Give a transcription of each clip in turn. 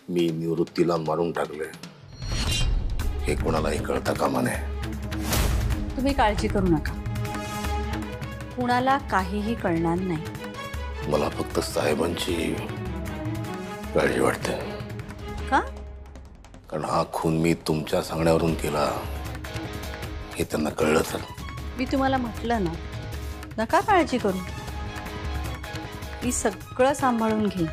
मी निवृत्तीला मारून टाकले हे कोणालाही कळता कामा नये। तुम्ही काळजी करू नका, कुणाला काहीही कळणार नाही। मला फक्त साहेबांची काळजी वाटते। का? कारण हा खून मी तुमच्या सांगण्यावरून केला हे त्यांना कळलं तर। मी तुम्हाला म्हटलं ना, नका काळजी करू, मी सगळं सांभाळून घेईन,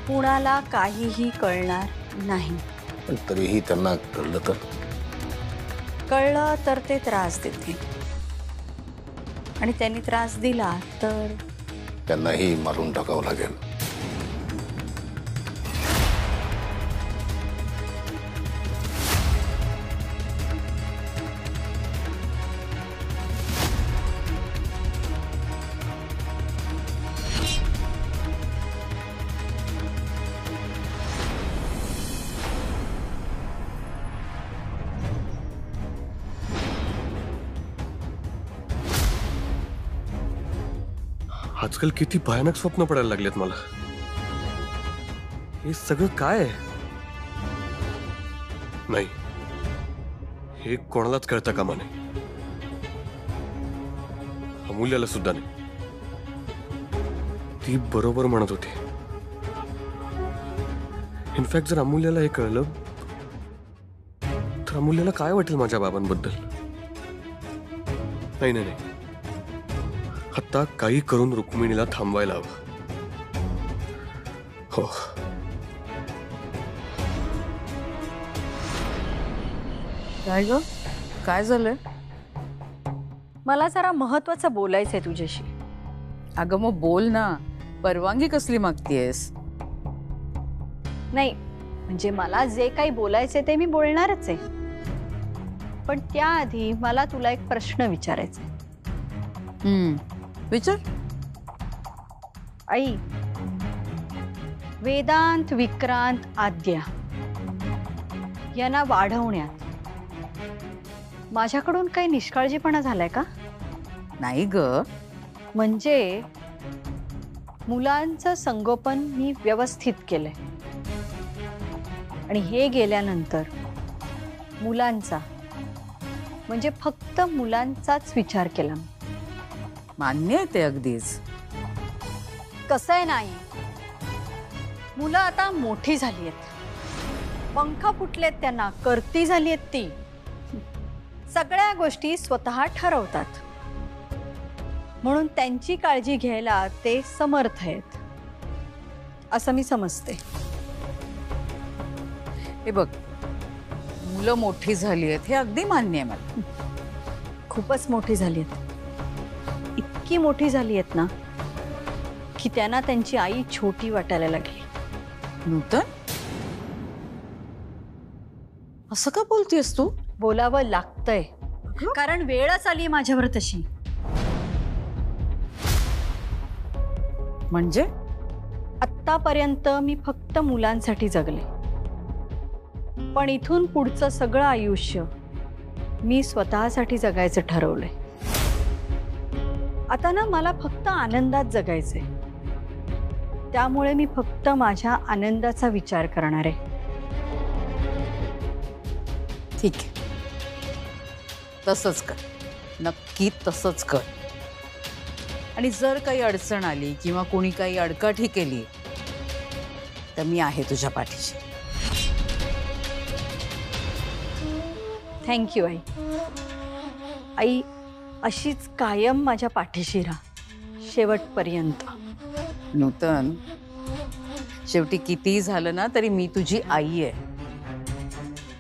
कुणाला काहीही कळणार नाही। पण तरीही त्यांना कळलं तर ते त्रास देतील, आणि त्यांनी त्रास दिला तर त्यांनाही मारून टाकावं लागेल। आजकाल किती भयानक स्वप्न पडायला लागलेत मला। हे सगळं काय आहे? नाही, हे कोणालाच कळता कामा नये, अमूल्याला सुद्धा नाही। ती बरोबर म्हणत होती। इनफॅक्ट जर अमूल्याला हे कळलं तर अमूल्याला काय वाटेल माझ्या बाबांबद्दल? नाही नाही नाही, आता काही करून रुक्मिणीला थांबवायला हवं। हो, काय ग, काय झालंय? मला जरा महत्वाचं बोलायचंय तुझ्याशी। अगं मग बोल ना, परवानगी कसली मागतेस? नाही म्हणजे मला जे काही बोलायचंय ते मी बोलणारच आहे, पण त्याआधी मला तुला एक प्रश्न विचारायचा आहे। विचार। आई, वेदांत, विक्रांत, आद्या यांना वाढवण्यात माझ्याकडून काही निष्काळजीपणा झालाय का? नाही ग, म्हणजे मुलांचं संगोपन मी व्यवस्थित केलंय, आणि हे गेल्यानंतर मुलांचा म्हणजे फक्त मुलांचाच विचार केला। मान्य आहे ते अगदीच। कसं आहे नाही, मुलं आता मोठी झाली आहेत, पंख फुटलेत त्यांना, करती झाली आहेत ती, सगळ्या गोष्टी स्वतः ठरवतात, म्हणून त्यांची काळजी घ्यायला ते समर्थ आहेत असं मी समजते। हे बघ, मुलं मोठी झाली आहेत हे अगदी मान्य आहे मला। खूपच मोठी झाली आहेत, इतकी मोठी झाली आहेत ना की त्यांना त्यांची आई छोटी वाटायला लागली। नूतन, असं का बोलतेस तू? बोलावं लागतंय, कारण वेळच आली माझ्यावर तशी। म्हणजे आत्तापर्यंत मी फक्त मुलांसाठी जगले, पण इथून पुढचं सगळं आयुष्य मी स्वतःसाठी जगायचं ठरवलंय। आता ना मला फक्त आनंदात जगायचंय, त्यामुळे मी फक्त माझ्या आनंदाचा विचार करणार आहे। ठीक आहे, तसंच कर, नक्की तसंच कर। आणि जर काही अडचण आली किंवा कोणी काही अडकाठी केली तर मी आहे तुझ्या पाठीशी। थँक्यू आई। आई अशीच कायम माझ्या पाठीशी राहा, शेवटपर्यंत। नूतन, शेवटी कितीही झालं ना तरी मी तुझी आई आहे,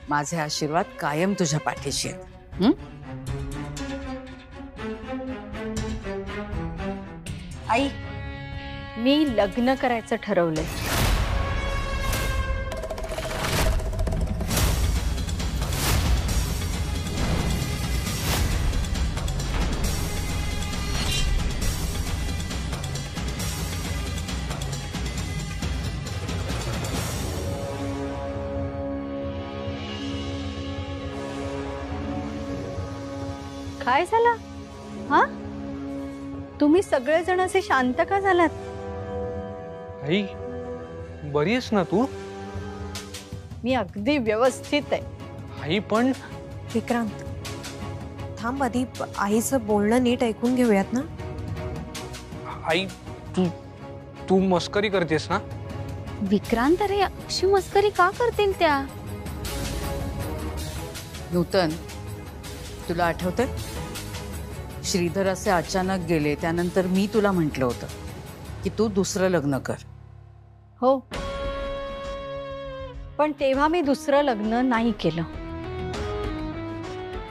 माझे आशीर्वाद कायम तुझ्या पाठीशी आहेत। आई, मी लग्न करायचं ठरवलंय। काय झालं? हा, तुम्ही सगळेजण असे शांत का झालात? आई, बरी आहेस ना तू? मी अगदी व्यवस्थित आहे. आई पण विक्रांत थांब, आधी आईचं बोलणं नीट ऐकून घेऊयात ना. आई तू तू मस्करी करतेस ना? विक्रांत, अरे अशी मस्करी का करतील त्या? नूतन, तुला आठवतंय श्रीधर असे अचानक गेले त्यानंतर मी तुला म्हटलं होतं की तू दुसरं लग्न कर. हो, पण तेव्हा मी दुसरं लग्न नाही केलं.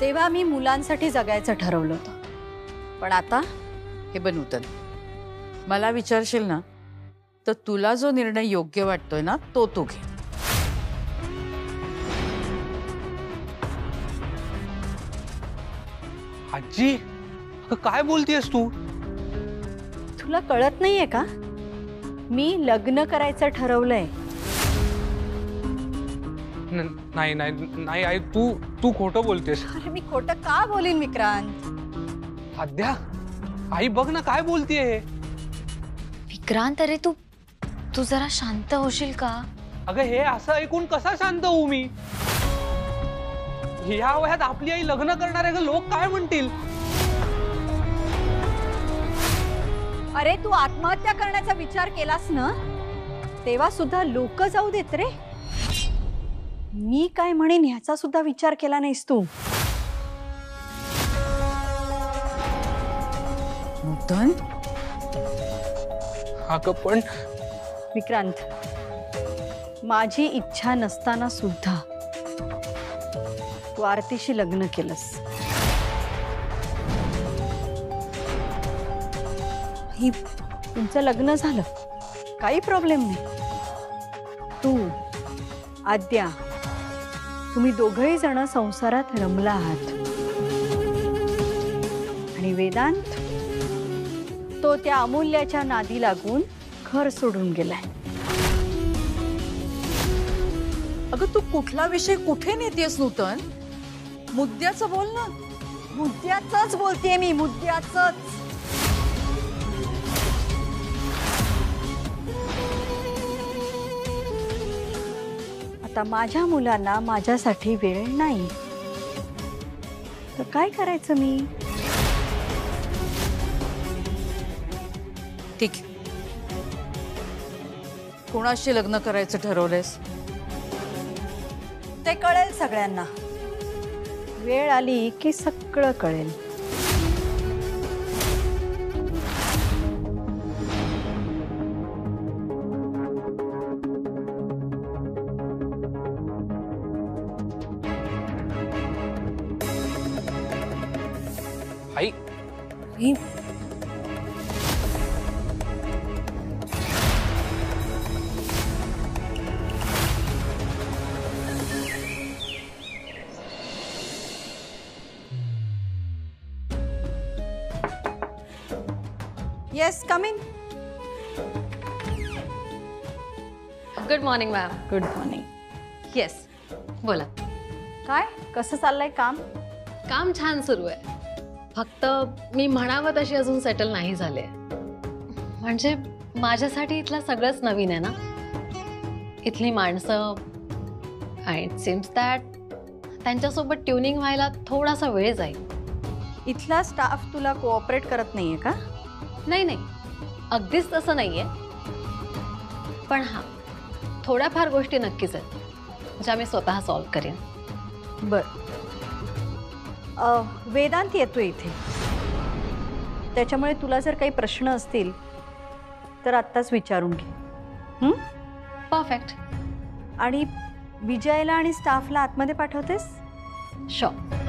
तेव्हा मी मुलांसाठी जगायचं ठरवलं होतं. पण आता हे बघ नूतन, मला विचारशील ना तर तुला जो निर्णय योग्य वाटतोय ना तो तू घे. आजी अगं, काय बोलतेस तू? तुला कळत नाहीये का? मी लग्न करायचं ठरवलंय. नाही नाही नाही आई, तू तू खोटं बोलतेस. अरे मी खोटं का बोलीन विक्रांत? आद्या, आई बघ ना काय बोलतीये हे. विक्रांत, अरे तू जरा शांत होशील का? अगं हे असं ऐकून कसा शांत होऊ मी? ह्या वयात आपली आई लग्न करणार आहे, लोक काय म्हणतील? अरे तू आत्महत्या करण्याचा विचार केलास ना, तेव्हा सुद्धा लोक जाऊ देत रे. मी काय म्हणेन ह्याचा सुद्धा विचार केला नाहीस तू. नूतन, अगं पण विक्रांत, माझी इच्छा नसताना सुद्धा तू आरतीशी लग्न केलंस. ही तुमचं लग्न झालं, काही प्रॉब्लेम नाही. तू आद्या, तुम्ही दोघंही जण संसारात रमला आहात. आणि वेदांत, तो त्या अमूल्याच्या नादी लागून घर सोडून गेलाय. अगं तू कुठला विषय कुठे नेतेस नूतन? मुद्द्याचं बोल ना. मुद्द्याचंच बोलतेय मी, मुद्द्याचंच. आता माझ्या मुलांना माझ्यासाठी वेळ नाही, तर काय करायचं मी? ठीक आहे. कोणाशी लग्न करायचं ठरवलंयस? ते कळेल सगळ्यांना. वेळ आली की सगळं कळेल. आई ही yes, come in. Good morning ma'am. Good morning. Yes, बोला. काय कसं चाललंय काम? काम छान सुरू आहे. फक्त मी म्हणावं तशी अजून सेटल नाही झाले. म्हणजे माझ्यासाठी इथलं सगळंच नवीन आहे ना. इथली माणसं, इट सीम्स दॅट त्यांच्यासोबत ट्युनिंग व्हायला थोडासा वेळ जाईल. इथला स्टाफ तुला कोऑपरेट करत नाहीये का? नाही नाही, अगदीच तसं नाही आहे. पण हां, थोड्याफार गोष्टी नक्कीच आहेत ज्या मी स्वतः सॉल्व्ह करेन. बर. वेदांत येतोय इथे, त्याच्यामुळे तुला जर काही प्रश्न असतील तर आत्ताच विचारून घे. परफेक्ट. आणि विजयला आणि स्टाफला आतमध्ये पाठवतेस? शुअर.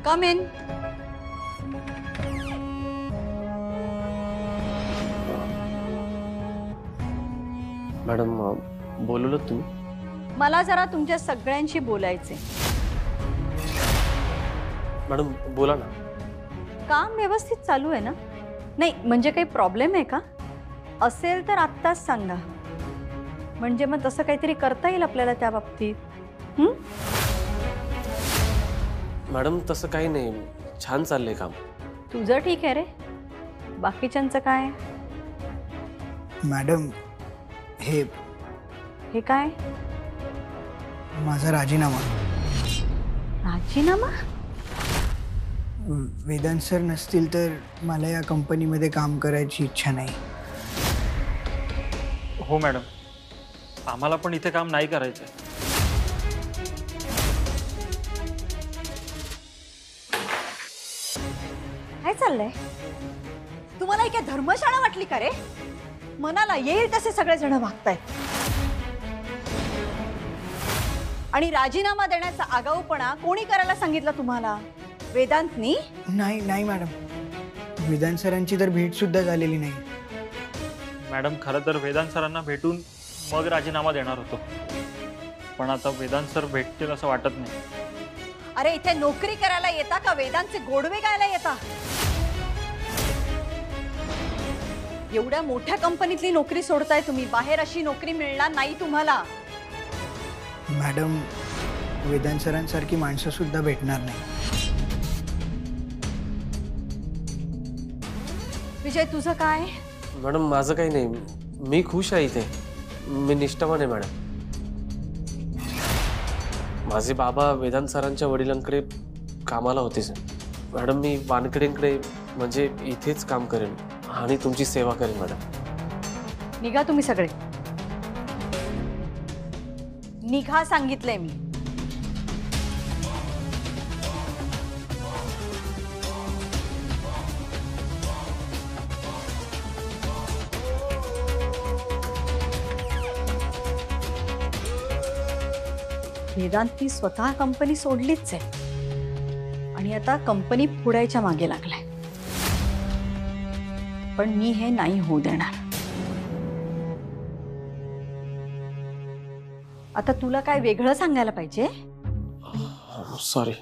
Come in. मॅडम, बोलवलं तुम्ही? मला जरा तुमच्या सगळ्यांशी बोलायचे. मॅडम बोला ना. काम व्यवस्थित चालू आहे ना? नाही म्हणजे काही प्रॉब्लेम आहे का? असेल तर आत्ताच सांगा, म्हणजे मग तसं काहीतरी करता येईल आपल्याला त्या बाबतीत. मॅडम तसं काही नाही, छान चाललंय काम. तुझं ठीक आहे रे, बाकीच्यांचं काय? मॅडम हे हे काय? माझा राजीनामा. राजीनामा? वेदांत सर नसतील तर मला या कंपनीमध्ये काम करायची इच्छा नाही. हो मॅडम, आम्हाला पण इथे काम नाही करायचं. काय चाललंय? तुम्हाला ही काय धर्मशाळा वाटली का रे? मनाला येईल तसे सगळेजण वागतायत. आणि राजीनामा देण्याचा आगाऊपणा कोणी करायला सांगितलं तुम्हाला? वेदांतनी? नाही नाही मॅडम, वेदांत सरांची तर भेट सुद्धा झालेली नाही. मॅडम खरं तर वेदांत सरांना भेटून मग राजीनामा देणार होतो, पण आता वेदांत सर भेटतील असं वाटत नाही. अरे इथे नोकरी करायला येता का वेदांतचे गोडवे गायला येता? एवढ्या मोठ्या कंपनीतली नोकरी सोडताय तुम्ही, बाहेर अशी नोकरी मिळणार नाही तुम्हाला. मॅडम वेदांत सरांसारखी माणसं सुद्धा भेटणार नाही. विजय तुझं काय? मॅडम माझं काही नाही, मी खुश आहे इथे. मी निष्ठावान आहे मॅडम. माझे बाबा वेदांत सरांच्या वडिलांकडे कामाला होते सर. मॅडम मी वानखेडेंकडे म्हणजे इथेच काम करेन आणि तुमची सेवा करेन मॅडम. निघा तुम्ही सगळे, निघा सांगितलंय मी. वेदांतनी स्वतः कंपनी सोडलीच आहे आणि आता कंपनी फोडायच्या मागे लागलाय. पण मी हे नाही होऊ देणार. आता तुला काय वेगळं सांगायला पाहिजे? सॉरी.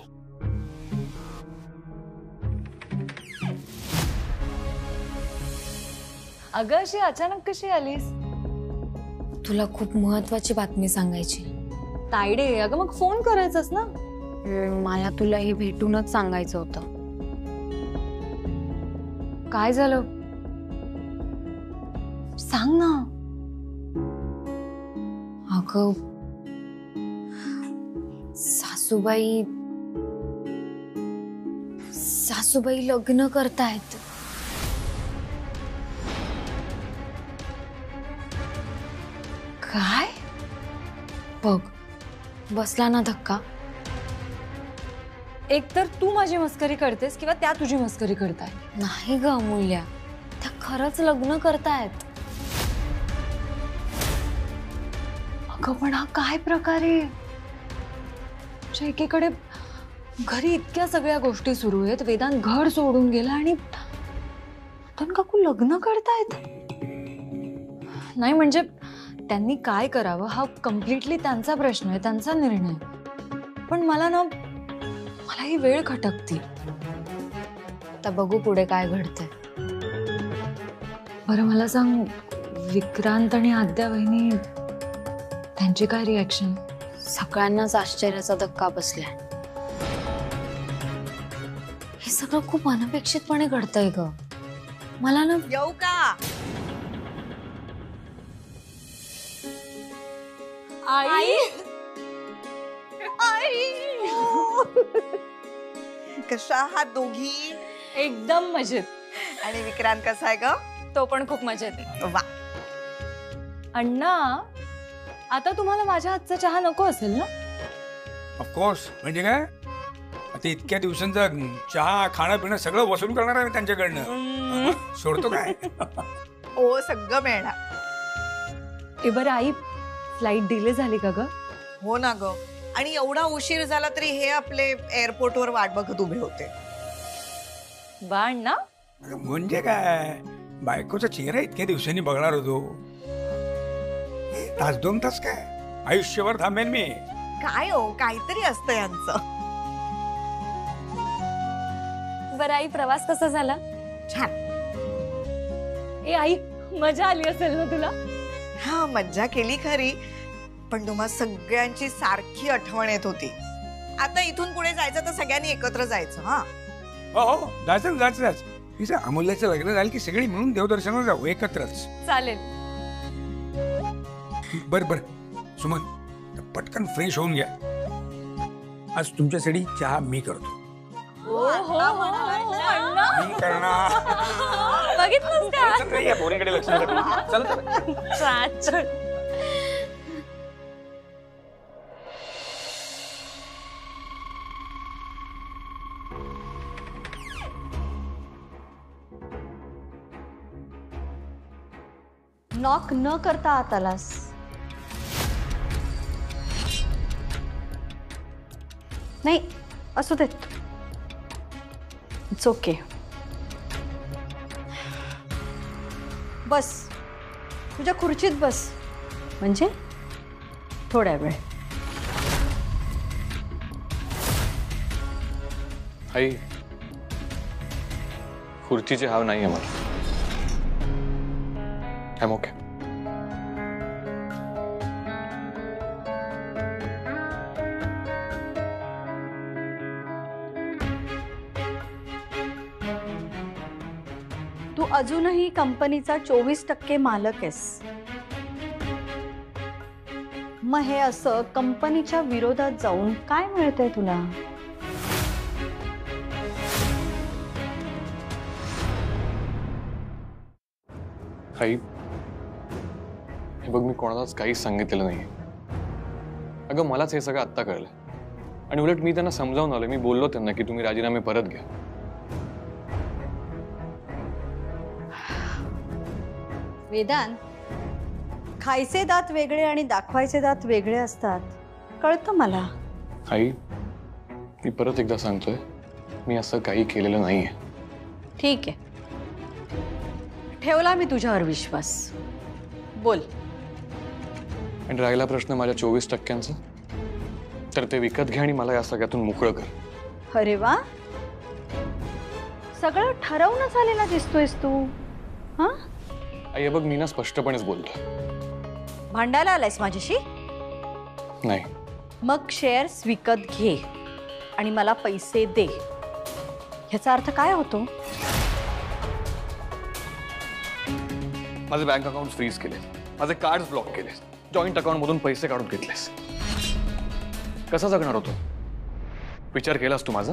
अगं अशी अचानक कशी आलीस? तुला खूप महत्वाची बातमी सांगायची. तायडे, अगं मग फोन करायचास ना. मला तुला हे भेटूनच सांगायचं होतं. काय झालं सांग ना. अगं सासूबाई लग्न करतायत. काय? बघ बसला ना धक्का. एक तर तू माझी मस्करी करतेस किंवा त्या तुझी मस्करी करताय. नाही ग अमूल्या, त्या खरंच लग्न करतायत. अगं पण हा काय प्रकार आहे? एकीकडे घरी इतक्या सगळ्या गोष्टी सुरू आहेत, वेदांत घर सोडून गेला आणि रतन काकू लग्न करतायत. नाही म्हणजे त्यांनी काय करावं हा कम्प्लिटली त्यांचा प्रश्न आहे, त्यांचा निर्णय. पण मला ही वेळ खटकते. आता बघू पुढे काय घडतंय. बरं मला सांग, विक्रांत आणि आद्या वहिनी त्यांची काय रिॲक्शन? सगळ्यांनाच आश्चर्याचा धक्का बसलाय. हे सगळं खूप अनपेक्षितपणे घडतंय ग. मला ना येऊ का? आई कशा आहात दोघी? एकदम मजेत. आणि विक्रांत कसा आहे ग? तो पण खूप मजेत आहे. वा. अण्णा, आता तुम्हाला माझ्या हातचा चहा नको असेल ना? ऑफकोर्स. म्हणजे काय आता इतक्या दिवसांचा चहा खाणं पिणं सगळं वसूल करणार आहे त्यांच्याकडनं. सोडतो काय? हो सगळं मिळणार. बरं आई, फ्लाईट डिले झाली का ग? हो ना ग. आणि एवढा उशीर झाला तरी हे आपले एअरपोर्टवर वाट बघत उभे होते. बाण ना म्हणजे काय, बायकोचा चेहरा इतक्या दिवसांनी बघणार होतो. तास 2 तास काय, आयुष्यभर थांबेन मी. काय हो, काहीतरी असतं यांचं. बरं आई, प्रवास कसा झाला? छान. आई मजा आली असेल ना तुला? हा मज्जा केली खरी, पण तुम्हा सगळ्यांची सारखी आठवण येत होती. आता इथून पुढे जायचं तर सगळ्यांनी एकत्र जायचं. हा हो जायचं. तिचं अमूल्याचं लग्न झालं की सगळी मिळून देवदर्शनाला जाऊ एकत्रच. चालेल. बर सुमन, पटकन फ्रेश होऊन घ्या. आज तुमच्यासाठी चहा मी करतो. मी करणार. बघितलंस का? या पोरीकडे लक्ष द्या. चल. नॉक न करता आत आलास. नाही असू देत. It's okay. बस तुझ्या खुर्चीत बस. म्हणजे थोड्या वेळ. आई, खुर्चीची हाव नाही आहे मला. I'm okay. तू अजूनही कंपनीचा 24% मालक आहेस. मग हे असं कंपनीच्या विरोधात जाऊन काय मिळतंय तुला? आई, हे बघ, मी कोणालाच काहीच सांगितलेलं नाही. अगं मलाच हे सगळं आत्ता कळलं. आणि उलट मी त्यांना समजावून आलोय. मी बोललो त्यांना की तुम्ही राजीनामे परत घ्या. वेदांत, खायचे दात वेगळे आणि दाखवायचे दात वेगळे असतात, कळतं मला. आई, मी परत एकदा सांगतोय, मी असं काही केलेलं नाहीये. ठीक आहे, ठेवला मी तुझ्यावर विश्वास. बोल. आणि राहिला प्रश्न माझ्या 24%चा, तर ते विकत घ्या आणि मला या सगळ्यातून मोकळं कर. अरे वा, सगळं ठरवूनच आलेला दिसतोयस तू. हा आई, बघ, मी ना स्पष्टपणेच बोलतोय. भांडायला आलायस माझ्याशी? नाही. मग शेअर्स विकत घे आणि मला पैसे दे. ह्याचा अर्थ काय होतो? माझे बँक अकाउंट फ्रीज केले, माझे कार्ड ब्लॉक केले, जॉईंट अकाउंट मधून पैसे काढून घेतलेस. कसा जगणार होतो? विचार केलास तू माझा?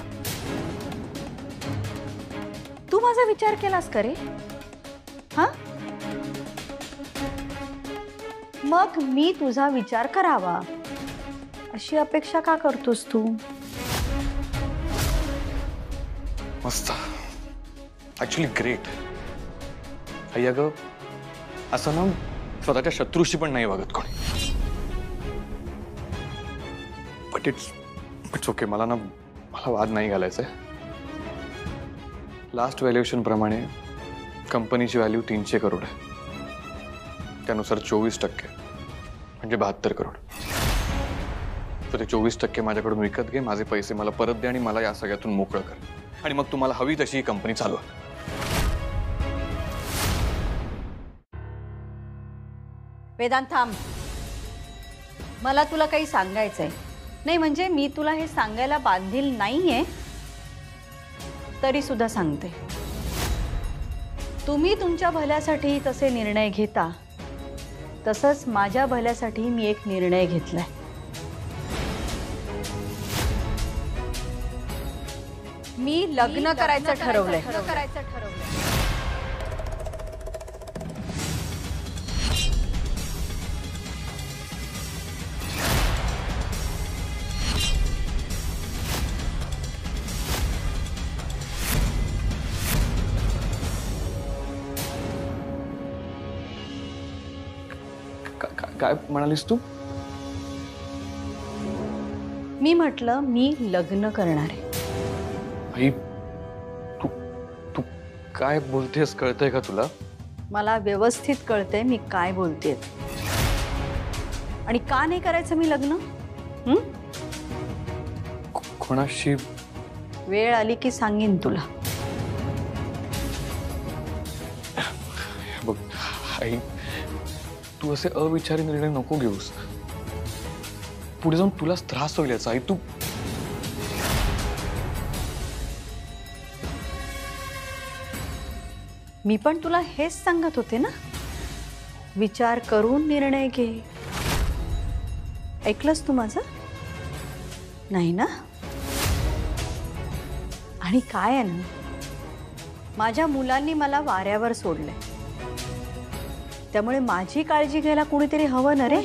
तू माझा विचार केलास का रे? हा, मग मी तुझा विचार करावा अशी अपेक्षा का करतोस तू? मस्त, ऍक्च्युली ग्रेट. आई, अगं असं ना स्वतःच्या शत्रूशी पण नाही वागत कोणी. But it's okay. मला वाद नाही घालायचंय. लास्ट व्हॅल्युएशन प्रमाणे कंपनीची व्हॅल्यू 300 करोड आहे. त्यानुसार 24% म्हणजे 72 करोड. तर ते 24% माझ्याकडून विकत घे, माझे पैसे मला परत दे आणि मला या सगळ्यातून मोकळं कर. आणि मग तुम्हाला हवी तशी ही कंपनी चालवा. वेदांत, थांब. मला तुला काही सांगायचंय. नाही म्हणजे मी तुला हे सांगायला बांधील नाहीये, तरी सुद्धा सांगते. तुम्ही तुमच्या भल्यासाठी तसे निर्णय घेता, तसंच माझ्या भल्यासाठी मी एक निर्णय घेतलाय. मी लग्न करायचं ठरवलंय. काय म्हणालीस तू? मी म्हटलं मी लग्न करणार आहे. आई, तू काय बोलतेस? कळतंय का तुला? मला व्यवस्थित कळतंय मी काय बोलतेय. आणि का नाही करायचं मी लग्न? कोणाशी? वेळ आली की सांगेन तुला. बघ आई, तू असे अविचारी निर्णय नको घेऊस. पुढे जाऊन तुलाच त्रास होईल याचा. आई, तू मी पण तुला हेच सांगत होते ना, विचार करून निर्णय घे. ऐकलंस तू माझं? नाही ना? आणि काय आहे ना, माझ्या मुलांनी मला वाऱ्यावर सोडलंय, त्यामुळे माझी काळजी घ्यायला कोणीतरी हवं ना रे.